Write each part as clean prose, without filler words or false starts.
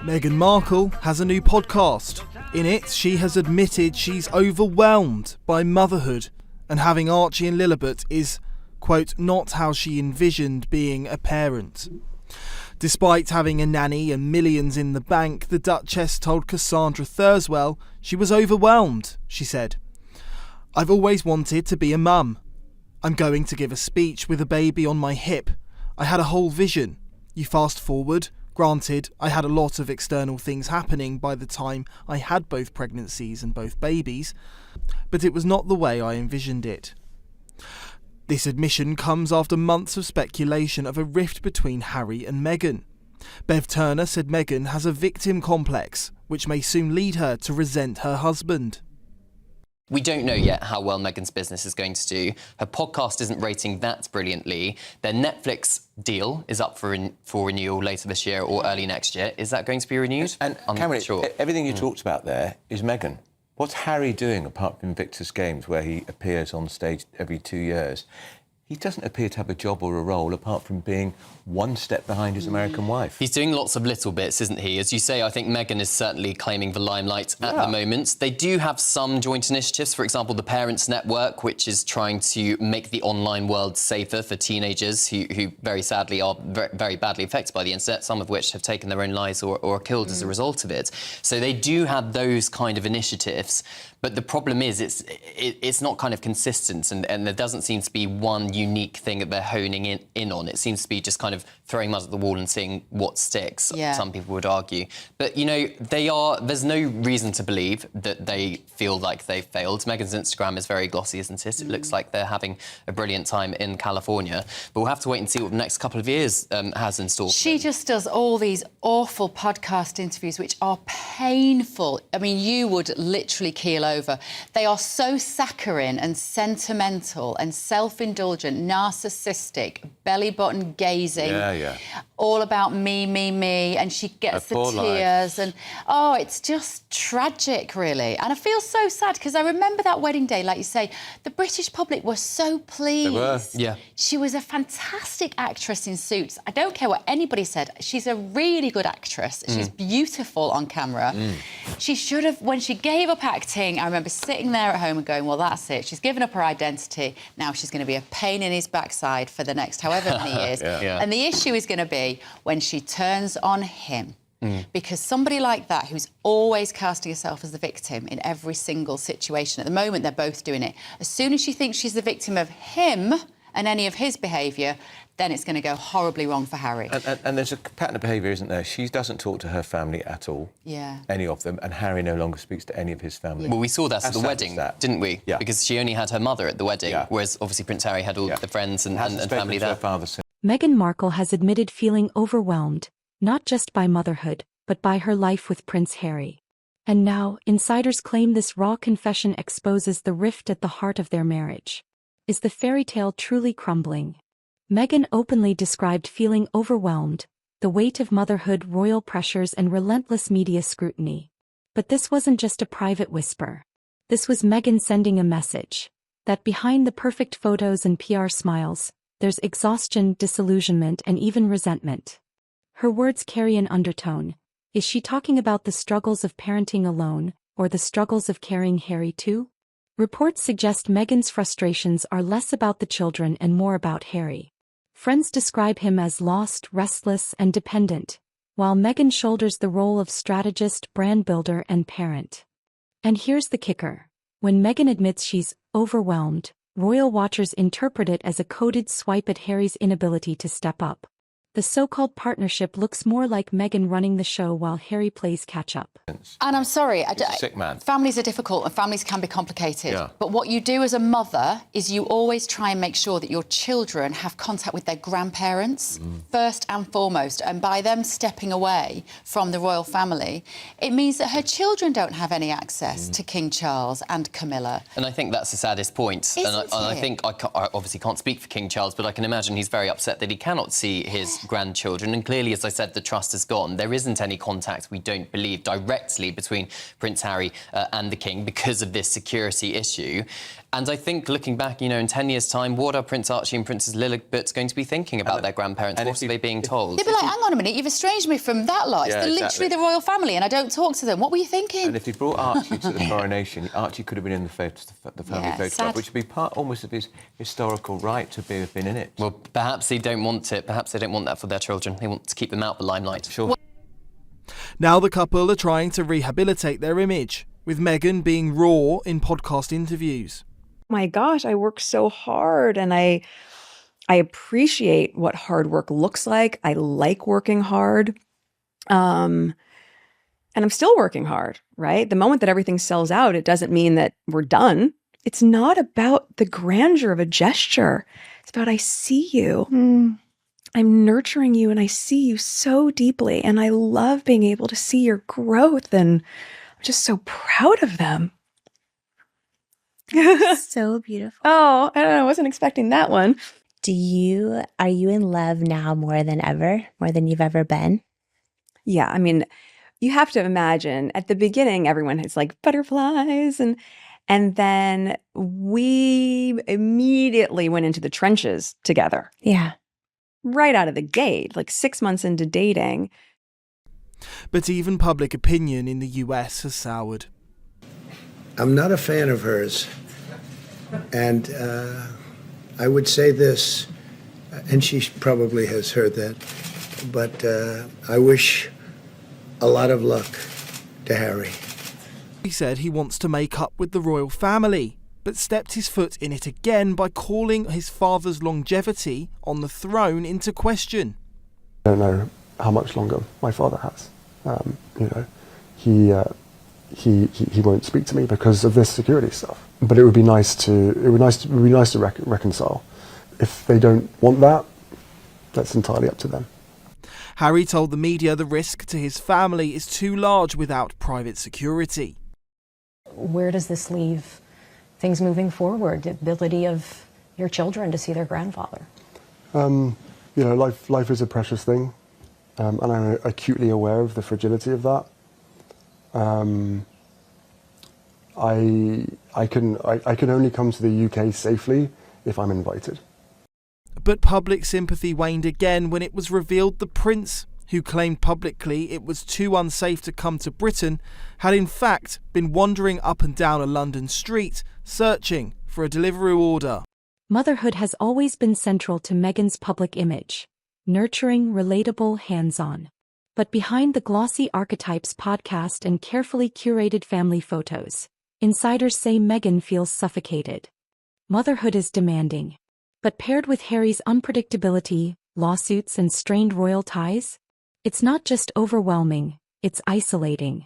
Meghan Markle has a new podcast. In it, she has admitted she's overwhelmed by motherhood and having Archie and Lilibet is, quote, not how she envisioned being a parent. Despite having a nanny and millions in the bank, the Duchess told Cassandra Thurswell she was overwhelmed, she said. I've always wanted to be a mum. I'm going to give a speech with a baby on my hip. I had a whole vision. You fast forward. Granted, I had a lot of external things happening by the time I had both pregnancies and both babies, but it was not the way I envisioned it. This admission comes after months of speculation of a rift between Harry and Meghan. Bev Turner said Meghan has a victim complex, which may soon lead her to resent her husband. We don't know yet how well Meghan's business is going to do. Her podcast isn't rating that brilliantly. Their Netflix deal is up for renewal later this year or early next year. Is that going to be renewed? And I'm Cameron, not sure. Everything you talked about there is Meghan. What's Harry doing apart from Invictus Games, where he appears on stage every 2 years? He doesn't appear to have a job or a role apart from being one step behind his American wife. He's doing lots of little bits, isn't he? As you say, I think Meghan is certainly claiming the limelight at the moment. They do have some joint initiatives, for example, the Parents Network, which is trying to make the online world safer for teenagers who very sadly are very badly affected by the internet, some of which have taken their own lives or are killed as a result of it. So they do have those kind of initiatives. But the problem is it's not kind of consistent and there doesn't seem to be one unique thing that they're honing in on. It seems to be just kind of throwing mud at the wall and seeing what sticks, some people would argue. But, you know, there's no reason to believe that they feel like they've failed. Meghan's Instagram is very glossy, isn't it? It looks like they're having a brilliant time in California. But we'll have to wait and see what the next couple of years has in store. She just does all these awful podcast interviews which are painful. I mean, you would literally keel over. They are so saccharine and sentimental and self-indulgent, narcissistic, belly button gazing. All about me, and she gets the tears and it's just tragic, really. And I feel so sad because I remember that wedding day, like you say, the British public were so pleased. They were. Yeah. She was a fantastic actress in Suits. I don't care what anybody said. She's a really good actress. She's beautiful on camera. She should have, when she gave up acting, I remember sitting there at home and going, well, that's it. She's given up her identity. Now she's going to be a pain in his backside for the next however many years. And the issue is going to be when she turns on him. Because somebody like that, who's always casting herself as the victim in every single situation, at the moment they're both doing it, as soon as she thinks she's the victim of him and any of his behaviour, then it's going to go horribly wrong for Harry. And there's a pattern of behaviour, isn't there? She doesn't talk to her family at all. Any of them. And Harry no longer speaks to any of his family. Well, we saw that at the wedding, didn't we? Because she only had her mother at the wedding, whereas obviously Prince Harry had all the friends and family there. Meghan Markle has admitted feeling overwhelmed, not just by motherhood, but by her life with Prince Harry. And now, insiders claim this raw confession exposes the rift at the heart of their marriage. Is the fairy tale truly crumbling? Meghan openly described feeling overwhelmed, the weight of motherhood, royal pressures and relentless media scrutiny. But this wasn't just a private whisper. This was Meghan sending a message that behind the perfect photos and PR smiles, there's exhaustion, disillusionment and even resentment. Her words carry an undertone. Is she talking about the struggles of parenting alone, or the struggles of carrying Harry too? Reports suggest Meghan's frustrations are less about the children and more about Harry. Friends describe him as lost, restless, and dependent, while Meghan shoulders the role of strategist, brand builder, and parent. And here's the kicker. When Meghan admits she's overwhelmed, royal watchers interpret it as a coded swipe at Harry's inability to step up. The so-called partnership looks more like Meghan running the show while Harry plays catch-up. And I'm sorry, sick man. Families are difficult and families can be complicated. But what you do as a mother is you always try and make sure that your children have contact with their grandparents, first and foremost. And by them stepping away from the royal family, it means that her children don't have any access to King Charles and Camilla. And I think that's the saddest point. And I think I obviously can't speak for King Charles, but I can imagine he's very upset that he cannot see his grandchildren. And clearly, as I said, the trust is gone. There isn't any contact, we don't believe, directly between Prince Harry and the King because of this security issue. And I think, looking back, in 10 years' time, what are Prince Archie and Princess Lilibet going to be thinking about their grandparents? What are they being told? They'd be like, hang on a minute, you've estranged me from that lot. Yeah, They're literally the royal family and I don't talk to them. What were you thinking? And if he brought Archie to the coronation, Archie could have been in the family photograph, sad. which would be part almost of his historical right to have been in it. Well, perhaps they don't want it. Perhaps they don't want that for their children. They want to keep them out of the limelight. Sure. Now the couple are trying to rehabilitate their image, with Meghan being raw in podcast interviews. My gosh, I work so hard and I appreciate what hard work looks like. I like working hard. And I'm still working hard, right? The moment that everything sells out, it doesn't mean that we're done. It's not about the grandeur of a gesture. It's about I see you. I'm nurturing you and I see you so deeply. And I love being able to see your growth and I'm just so proud of them. So beautiful. Oh, I don't know. I wasn't expecting that one. Are you in love now more than ever? More than you've ever been? Yeah, I mean, you have to imagine at the beginning, everyone has like butterflies and then we immediately went into the trenches together. Yeah. Right out of the gate, like 6 months into dating. But even public opinion in the US has soured. I'm not a fan of hers. And I would say this, and she probably has heard that, but I wish a lot of luck to Harry. He said he wants to make up with the royal family, but stepped his foot in it again by calling his father's longevity on the throne into question. I don't know how much longer my father has. He won't speak to me because of this security stuff. But it would be nice to reconcile. If they don't want that, that's entirely up to them. Harry told the media the risk to his family is too large without private security. Where does this leave things moving forward? The ability of your children to see their grandfather? Life is a precious thing, and I'm acutely aware of the fragility of that. I can only come to the UK safely if I'm invited. But public sympathy waned again when it was revealed the prince, who claimed publicly it was too unsafe to come to Britain, had in fact been wandering up and down a London street searching for a Deliveroo order. Motherhood has always been central to Meghan's public image. Nurturing, relatable, hands-on. But behind the glossy archetypes podcast and carefully curated family photos, insiders say Meghan feels suffocated. Motherhood is demanding. But paired with Harry's unpredictability, lawsuits and strained royal ties, it's not just overwhelming, it's isolating.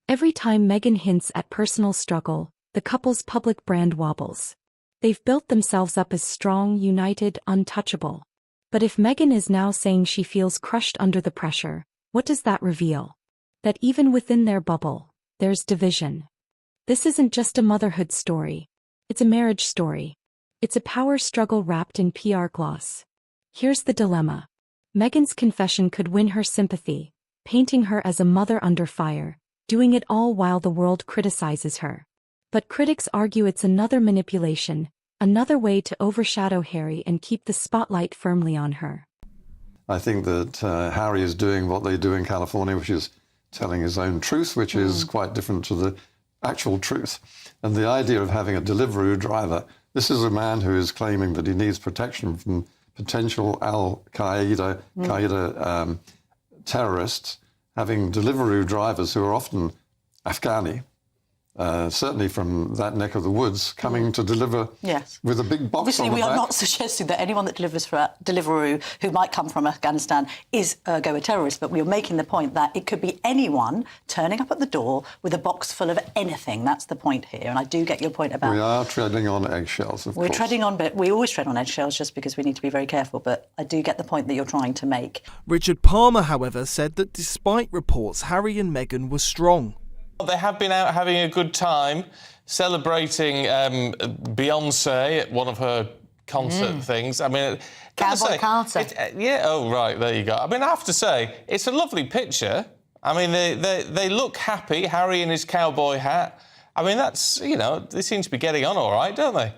Every time Meghan hints at personal struggle, the couple's public brand wobbles. They've built themselves up as strong, united, untouchable. But if Meghan is now saying she feels crushed under the pressure, what does that reveal? That even within their bubble, there's division. This isn't just a motherhood story. It's a marriage story. It's a power struggle wrapped in PR gloss. Here's the dilemma. Meghan's confession could win her sympathy, painting her as a mother under fire, doing it all while the world criticizes her. But critics argue it's another manipulation, another way to overshadow Harry and keep the spotlight firmly on her. I think that Harry is doing what they do in California, which is telling his own truth, which is quite different to the actual truth. And the idea of having a Deliveroo driver, this is a man who is claiming that he needs protection from potential Al-Qaeda terrorists, having Deliveroo drivers who are often Afghani, certainly from that neck of the woods, coming to deliver with a big box Obviously, on the we back. are not suggesting that anyone that delivers for Deliveroo who might come from Afghanistan is a terrorist, but we are making the point that it could be anyone turning up at the door with a box full of anything. That's the point here, and I do get your point about... We are treading on eggshells, of course. We're treading on, but we always tread on eggshells just because we need to be very careful, but I do get the point that you're trying to make. Richard Palmer, however, said that despite reports, Harry and Meghan were strong. They have been out having a good time, celebrating Beyoncé at one of her concert things. I mean, Cowboy Carter. Yeah. Oh, right. There you go. I mean, I have to say, it's a lovely picture. I mean, they look happy. Harry in his cowboy hat. I mean, that's, you know, they seem to be getting on all right, don't they?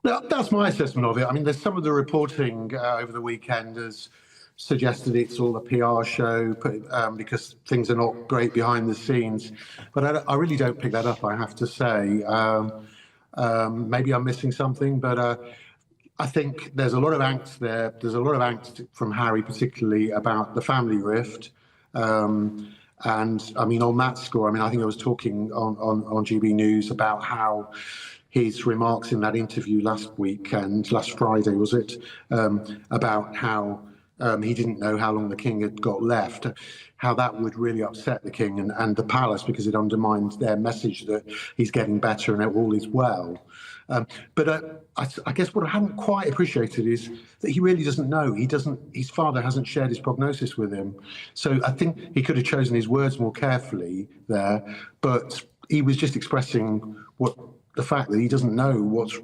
That's my assessment of it. I mean, there's some of the reporting over the weekend has suggested it's all a PR show because things are not great behind the scenes. But I really don't pick that up, I have to say. Maybe I'm missing something, but I think there's a lot of angst there. There's a lot of angst from Harry, particularly about the family rift. And I mean, on that score, I mean, I think I was talking on GB News about how his remarks in that interview last Friday, was it, about how he didn't know how long the king had got left, how that would really upset the king and the palace because it undermines their message that he's getting better and all is well. But I guess what I hadn't quite appreciated is that he really doesn't know. His father hasn't shared his prognosis with him. So I think he could have chosen his words more carefully there, but he was just expressing the fact that he doesn't know what's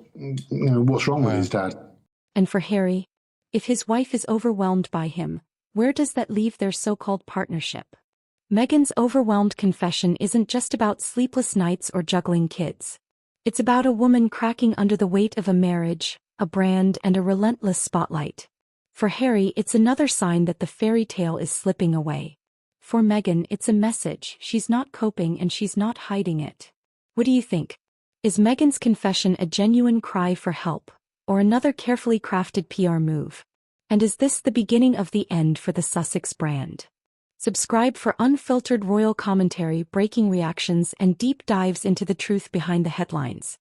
wrong with his dad. And for Harry, if his wife is overwhelmed by him, where does that leave their so-called partnership? Meghan's overwhelmed confession isn't just about sleepless nights or juggling kids. It's about a woman cracking under the weight of a marriage, a brand, and a relentless spotlight. For Harry, it's another sign that the fairy tale is slipping away. For Meghan, it's a message. She's not coping and she's not hiding it. What do you think? Is Meghan's confession a genuine cry for help, or another carefully crafted PR move? And is this the beginning of the end for the Sussex brand? Subscribe for unfiltered royal commentary, breaking reactions, and deep dives into the truth behind the headlines.